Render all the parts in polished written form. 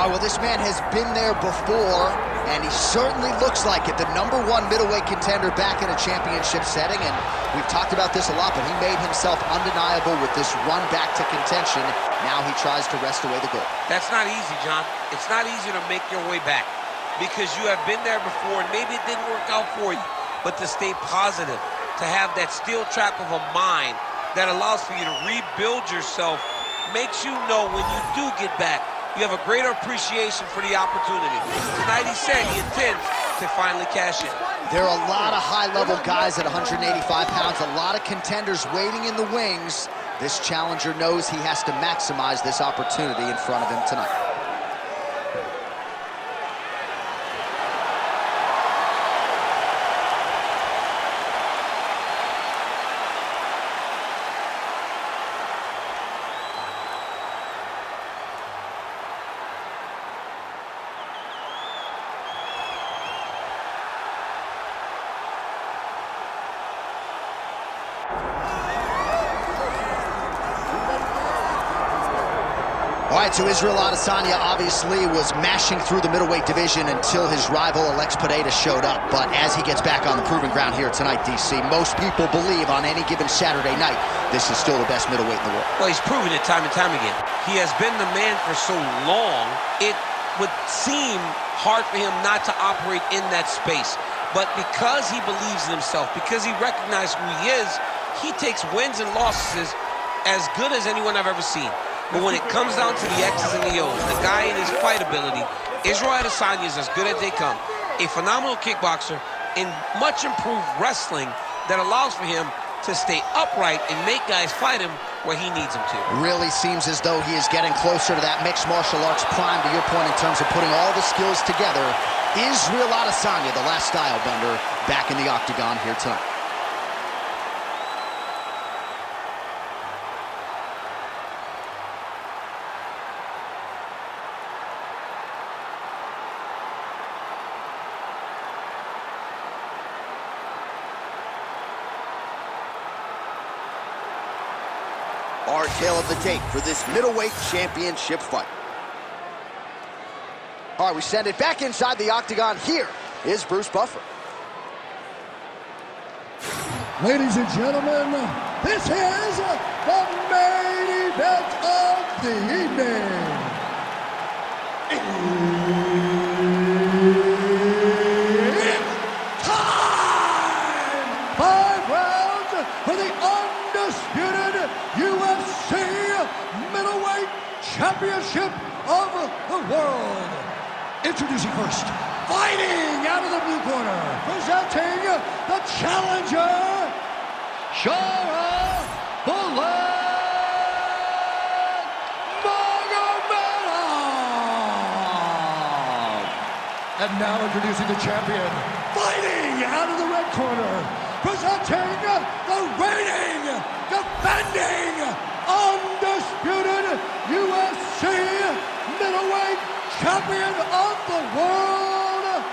All right, well, this man has been there before, and he certainly looks like it. The #1 middleweight contender back in a championship setting, and we've talked about this a lot, but he made himself undeniable with this run back to contention. Now he tries to wrest away the gold. That's not easy, John. It's not easy to make your way back because you have been there before, and maybe it didn't work out for you. But to stay positive, to have that steel trap of a mind that allows for you to rebuild yourself, makes you know when you do get back, you have a greater appreciation for the opportunity. Tonight he said he intends to finally cash in. There are a lot of high-level guys at 185 pounds, a lot of contenders waiting in the wings. This challenger knows he has to maximize this opportunity in front of him tonight. All right, so Israel Adesanya obviously was mashing through the middleweight division until his rival Alex Pereira showed up. But as he gets back on the proving ground here tonight, DC, most people believe on any given Saturday night, this is still the best middleweight in the world. Well, he's proven it time and time again. He has been the man for so long, it would seem hard for him not to operate in that space. But because he believes in himself, because he recognizes who he is, he takes wins and losses as good as anyone I've ever seen. But when it comes down to the X's and the O's, the guy in his fight ability, Israel Adesanya is as good as they come. A phenomenal kickboxer in much improved wrestling that allows for him to stay upright and make guys fight him where he needs them to. Really seems as though he is getting closer to that mixed martial arts prime, to your point, in terms of putting all the skills together. Israel Adesanya, the last style bender, back in the octagon here tonight. Our tale of the tape for this middleweight championship fight. All right, we send it back inside the octagon. Here is Bruce Buffer. Ladies and gentlemen, this is the main event of the evening. It's time! 5 rounds for the undisputed UFC middleweight championship of the world. Introducing first, fighting out of the blue corner, presenting the challenger, Sharaputdin Magomedov. And now introducing the champion, fighting out of the red corner, presenting the reigning, defending, undisputed UFC middleweight champion of the world,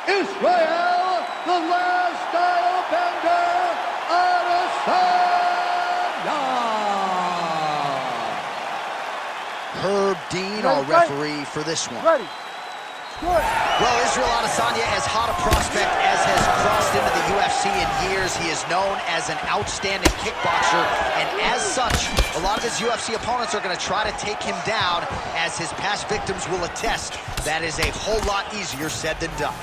Israel, the last style bender, Adesanya. Herb Dean, our referee for this one. Ready. Good. Well, Israel Adesanya, as hot a prospect as has crossed into the UFC in years, he is known as an outstanding kickboxer, and as such, a lot of his UFC opponents are going to try to take him down, as his past victims will attest. That is a whole lot easier said than done.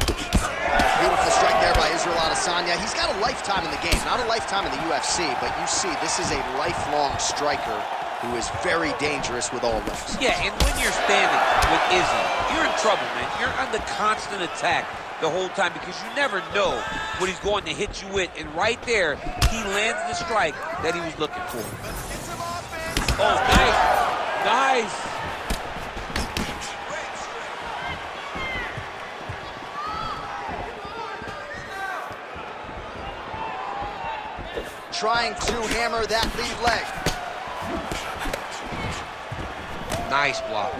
Beautiful strike there by Israel Adesanya. He's got a lifetime in the game, not a lifetime in the UFC, but you see, this is a lifelong striker who is very dangerous with all lefts. Yeah, and when you're standing with Izzy, you're in trouble, man. You're under constant attack the whole time because you never know what he's going to hit you with. And right there, he lands the strike that he was looking for. Oh, nice. Nice. Trying to hammer that lead leg. Nice block.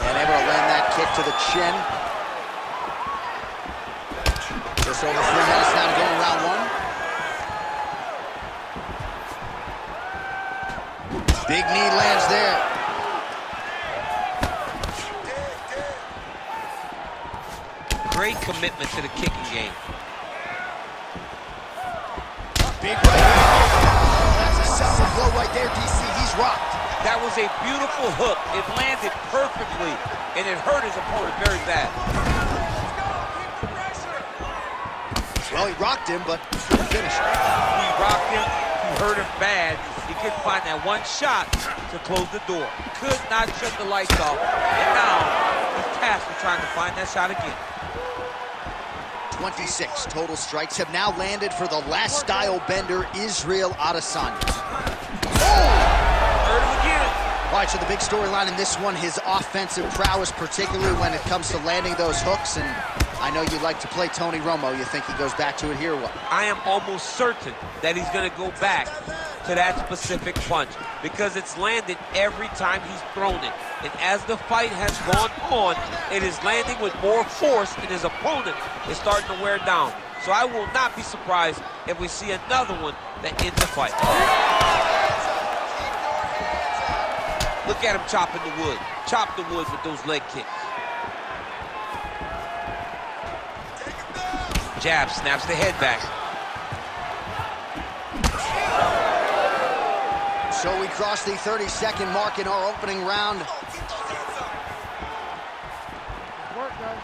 And able to land that kick to the chin. Just over 3 minutes now to go in round 1. Big knee lands there. Great commitment to the kicking game. Big right hand. That's a solid blow right there, DC. He's rocked. That was a beautiful hook. It landed perfectly, and it hurt his opponent very bad. Well, he rocked him, but couldn't finish it. He rocked him. He hurt him bad. He couldn't find that one shot to close the door. Could not shut the lights off. And now he's tasked with trying to find that shot again. 26 total strikes have now landed for the last style bender, Israel Adesanya. Hurt him again. All right, so the big storyline in this one, his offensive prowess, particularly when it comes to landing those hooks. And I know you like to play Tony Romo. You think he goes back to it here or what? I am almost certain that he's going to go back to that specific punch because it's landed every time he's thrown it. And as the fight has gone on, it is landing with more force, and his opponent is starting to wear down. So I will not be surprised if we see another one that ends the fight. Look at him chopping the wood. Chop the wood with those leg kicks. Jab snaps the head back. So we cross the 30-second mark in our opening round.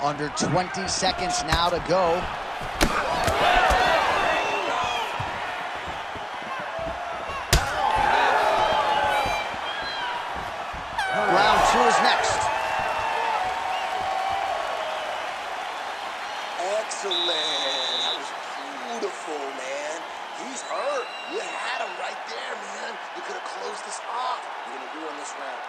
Under 20 seconds now to go. Round 2 is next. Excellent. That was beautiful, man. He's hurt. You had him right there, man. You could have closed this off. You're going to do in this round.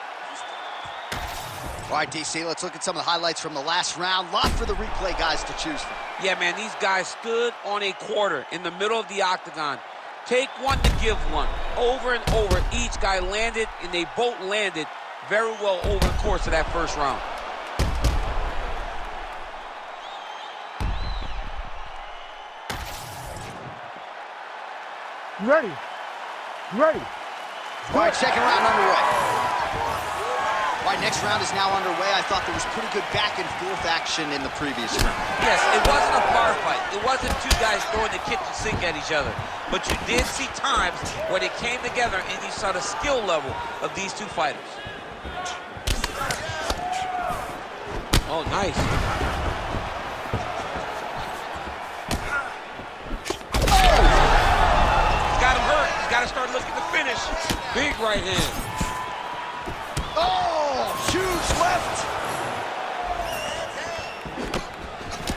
All right, DC, let's look at some of the highlights from the last round. Lot for the replay guys to choose from. Yeah, man, these guys stood on a quarter in the middle of the octagon. Take one to give one. Over and over, each guy landed, and they both landed very well over the course of that first round. Ready. Ready. All right, second round underway. All right, next round is now underway. I thought there was pretty good back and forth action in the previous round. Yes, it wasn't a bar fight. It wasn't two guys throwing the kitchen sink at each other. But you did see times where they came together and you saw the skill level of these two fighters. Oh, nice. He's got him hurt. He's got to start looking to finish. Big right hand. Oh, huge left.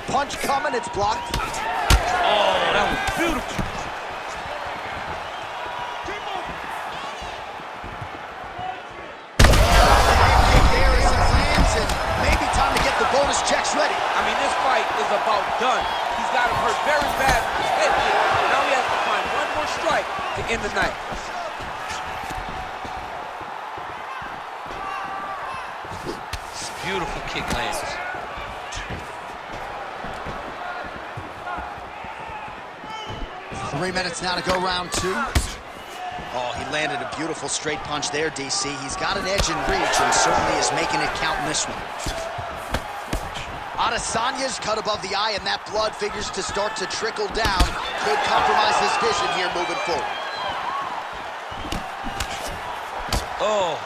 Punch coming, it's blocked. Oh, that was beautiful. There as it lands, and maybe time to get the bonus checks ready. I mean, this fight is about done. He's got him hurt very bad with his head kick. Now he has to find one more strike to end the night. Beautiful kick lands. Three minutes now to go, round 2. Oh, he landed a beautiful straight punch there, DC. He's got an edge in reach and certainly is making it count in this one. Adesanya's cut above the eye, and that blood figures to start to trickle down. Could compromise his vision here moving forward. Oh.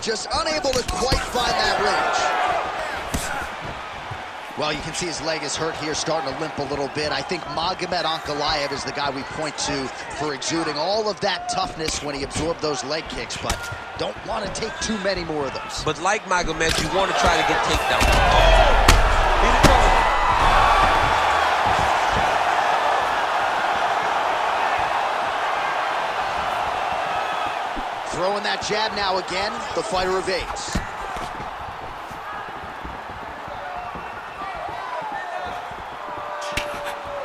Just unable to quite find that range. Well, you can see his leg is hurt here, starting to limp a little bit. I think Magomedov is the guy we point to for exuding all of that toughness when he absorbed those leg kicks, but don't want to take too many more of those. But like Magomed, you want to try to get takedown. Oh! He's in trouble. Throwing that jab now again, the fighter evades.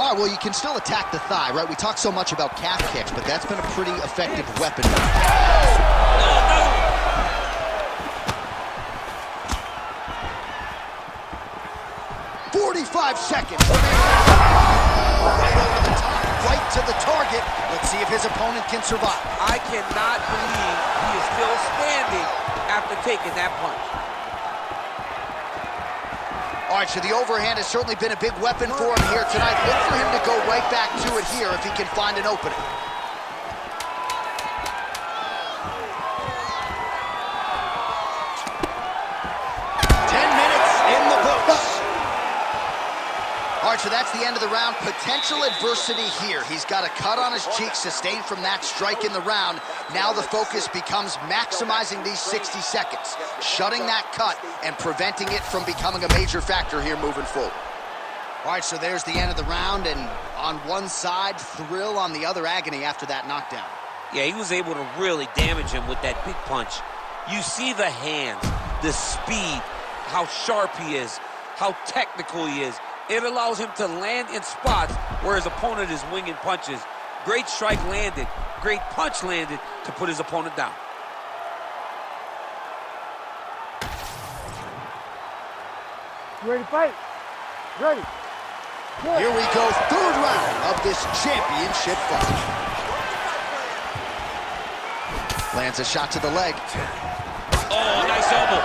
All right, well, you can still attack the thigh, right? We talk so much about calf kicks, but that's been a pretty effective weapon. 45 seconds. Right over the top, right to the target. Let's see if his opponent can survive. I cannot believe he is still standing after taking that punch. All right, so the overhand has certainly been a big weapon for him here tonight. Look for him to go right back to it here if he can find an opening. All right, so that's the end of the round. Potential adversity here. He's got a cut on his cheek sustained from that strike in the round. Now the focus becomes maximizing these 60 seconds, shutting that cut and preventing it from becoming a major factor here moving forward. All right, so there's the end of the round, and on one side, thrill, on the other, agony after that knockdown. Yeah, he was able to really damage him with that big punch. You see the hands, the speed, how sharp he is, how technical he is. It allows him to land in spots where his opponent is winging punches. Great strike landed, great punch landed to put his opponent down. You ready to fight? Ready. Here we go, third round of this championship fight. Lands a shot to the leg. Oh, nice elbow.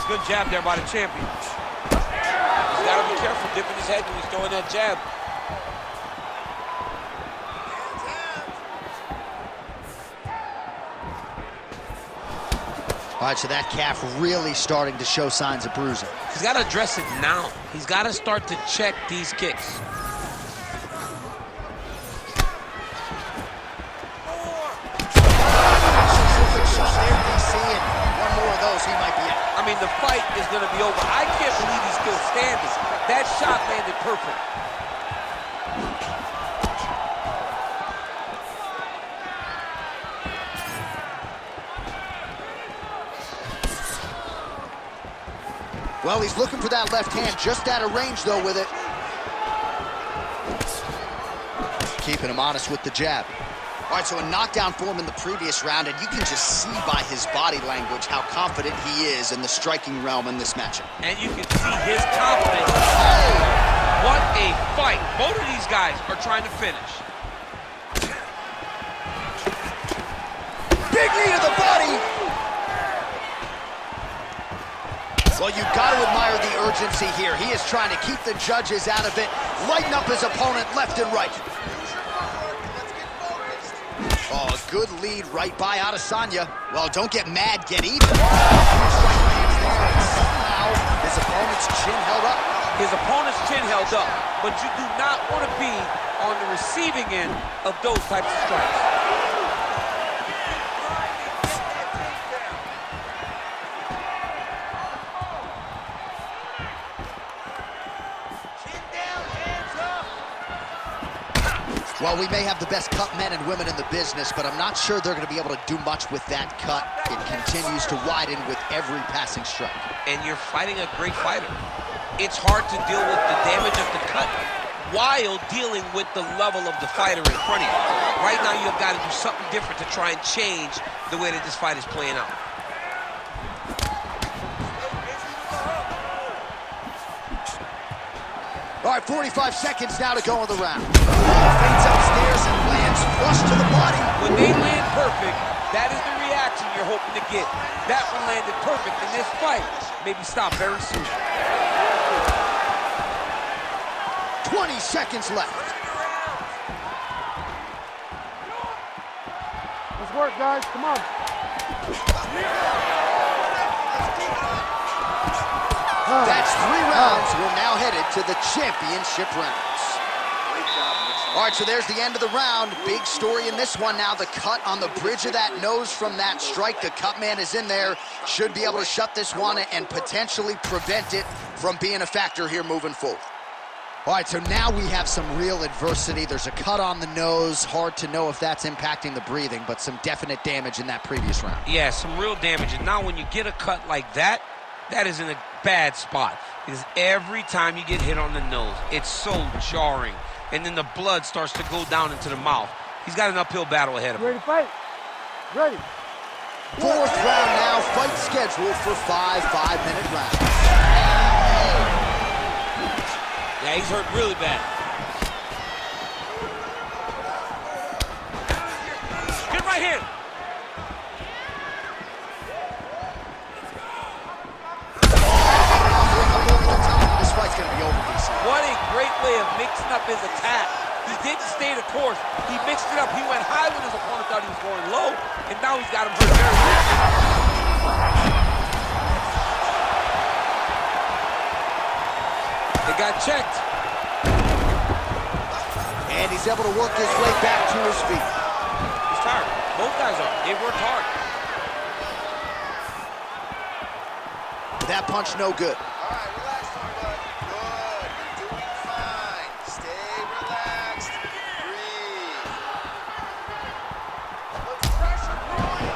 Good jab there by the champion. He's got to be careful dipping his head when he's throwing that jab. All right, so that calf really starting to show signs of bruising. He's got to address it now. He's got to start to check these kicks. I mean, the fight is going to be over. I can't believe he's still standing. That shot landed perfect. Well, he's looking for that left hand, just out of range, though, with it. Keeping him honest with the jab. All right, so a knockdown for him in the previous round, and you can just see by his body language how confident he is in the striking realm in this matchup. And you can see his confidence. Oh, what a fight. Both of these guys are trying to finish. Big knee to the body. Well, you've got to admire the urgency here. He is trying to keep the judges out of it, lighten up his opponent left and right. Oh, a good lead right by Adesanya. Well, don't get mad, get even. Somehow, his opponent's chin held up. His opponent's chin held up, but you do not want to be on the receiving end of those types of strikes. Well, we may have the best cut men and women in the business, but I'm not sure they're going to be able to do much with that cut. It continues to widen with every passing strike. And you're fighting a great fighter. It's hard to deal with the damage of the cut while dealing with the level of the fighter in front of you. Right now, you've got to do something different to try and change the way that this fight is playing out. All right, 45 seconds now to go in the round. Fades upstairs and lands flush to the body. When they land perfect, that is the reaction you're hoping to get. That one landed perfect in this fight. Maybe stop very soon. 20 seconds left. Let's work, guys. Come on. That's 3 rounds. We're now headed to the championship rounds. All right, so there's the end of the round. Big story in this one now. The cut on the bridge of that nose from that strike. The cut man is in there. Should be able to shut this one and potentially prevent it from being a factor here moving forward. All right, so now we have some real adversity. There's a cut on the nose. Hard to know if that's impacting the breathing, but some definite damage in that previous round. Yeah, some real damage. And now when you get a cut like that, that is in a bad spot. Because every time you get hit on the nose, it's so jarring. And then the blood starts to go down into the mouth. He's got an uphill battle ahead of him. Ready to fight? Ready. Fourth round now, fight scheduled for 5 5-minute rounds. Yeah, he's hurt really bad. Get right here. This fight's gonna be over, DC. What a great way of mixing up his attack. He didn't stay the course. He mixed it up. He went high when his opponent thought he was going low, and now he's got him hurt very well. It got checked. And he's able to work his way back to his feet. He's tired. Both guys are. They worked hard. That punch no good. All right, relax, my bud. Good. You're doing fine. Stay relaxed. Breathe. Let's pressure point.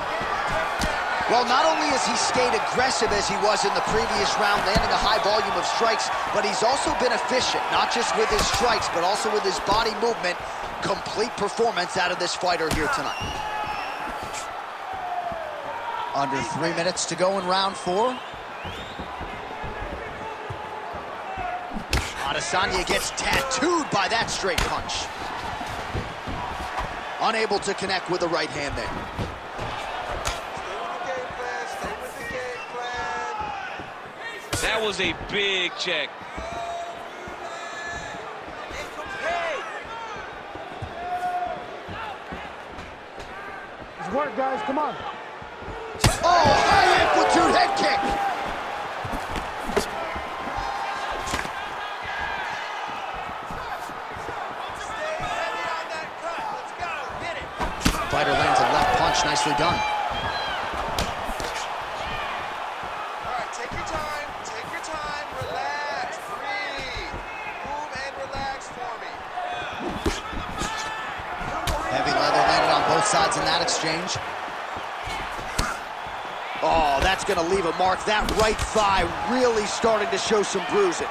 Well, not only has he stayed aggressive as he was in the previous round, landing a high volume of strikes, but he's also been efficient, not just with his strikes, but also with his body movement. Complete performance out of this fighter here tonight. Under 3 minutes to go in round 4. Adesanya gets tattooed by that straight punch. Unable to connect with the right hand there. Stay with the game plan. That was a big check. It's work, guys. Come on. Oh, high amplitude head kick. Fighter lands a left punch, nicely done. All right, take your time. Take your time. Relax. Breathe. Move and relax for me. Heavy leather landed on both sides in that exchange. Oh, that's going to leave a mark. That right thigh really starting to show some bruising.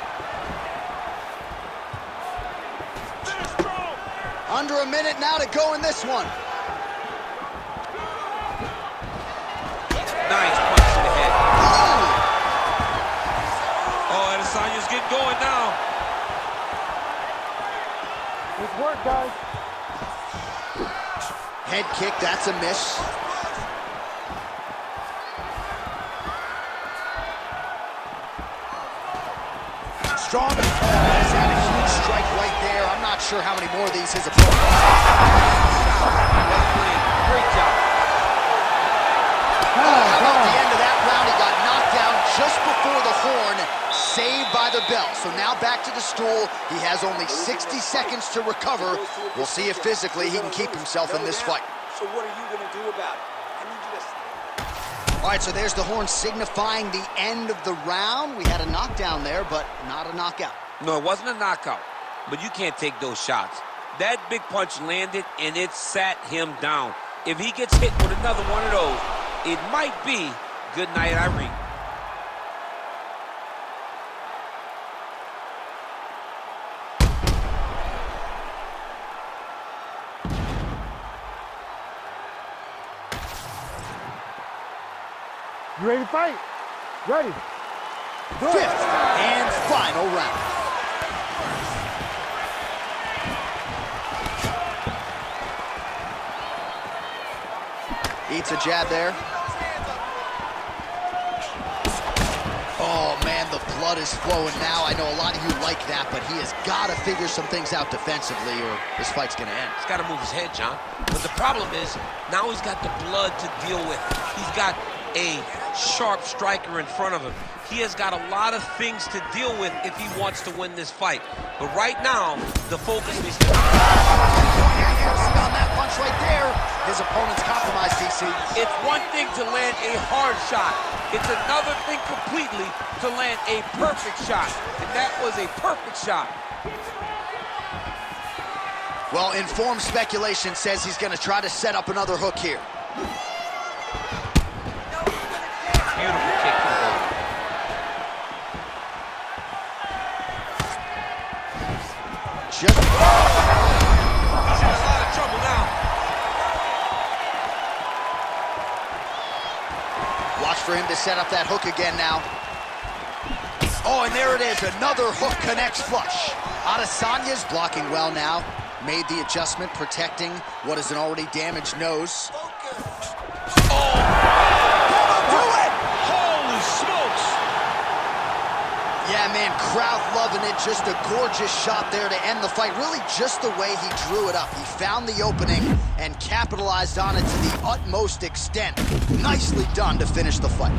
Under a minute now to go in this one. Nice punch to the head. Oh! Oh, Adesanya's getting going now. It's work, guys. Head kick, that's a miss. Strong. Oh, he's had a huge strike right there. I'm not sure how many more of these his opponent has. Great job. How about the end of that round? He got knocked down just before the horn, saved by the bell. So now back to the stool. He has only 60 seconds to recover. We'll see if physically he can keep himself in this fight. So what are you going to do about it? I need you to... All right, so there's the horn signifying the end of the round. We had a knockdown there, but not a knockout. No, it wasn't a knockout, but you can't take those shots. That big punch landed, and it sat him down. If he gets hit with another one of those, it might be good night, Irene. You ready to fight? Ready. Good. Fifth and final round. Eats a jab there. Oh, man, the blood is flowing now. I know a lot of you like that, but he has got to figure some things out defensively or this fight's going to end. He's got to move his head, John. But the problem is, now he's got the blood to deal with. He's got a sharp striker in front of him. He has got a lot of things to deal with if he wants to win this fight. But right now, the focus needs to be on that punch right there. His opponent's compromised, DC. It's one thing to land a hard shot. It's another thing completely to land a perfect shot. And that was a perfect shot. Well, informed speculation says he's going to try to set up another hook here. Beautiful kick to the body. Just... He's in a lot of trouble now. for him to set up that hook again now. Oh, and there it is. Another hook connects flush. Adesanya's blocking well now. Made the adjustment, protecting what is an already damaged nose. Oh! That'll do it! Holy smokes! Yeah, man, crowd loving it. Just a gorgeous shot there to end the fight. Really just the way he drew it up. He found the opening and capitalized on it to the utmost extent. Nicely done to finish the fight.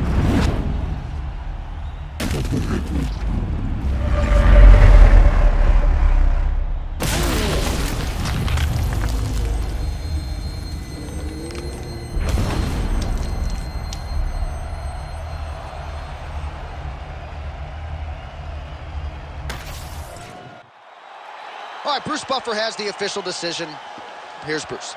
All right, Bruce Buffer has the official decision. Here's Bruce.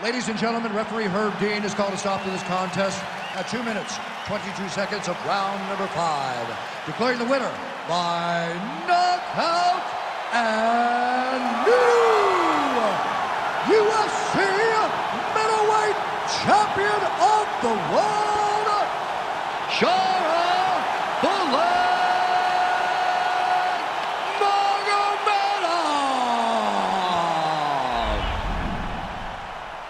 Ladies and gentlemen, referee Herb Dean has called a stop to this contest at 2 minutes, 22 seconds of round number 5. Declaring the winner by knockout and new UFC middleweight champion of the world, Sharaputdin Magomedov.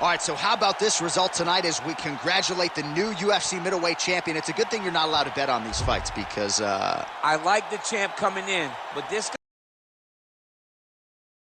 All right, so how about this result tonight as we congratulate the new UFC middleweight champion? It's a good thing you're not allowed to bet on these fights because... I like the champ coming in, but this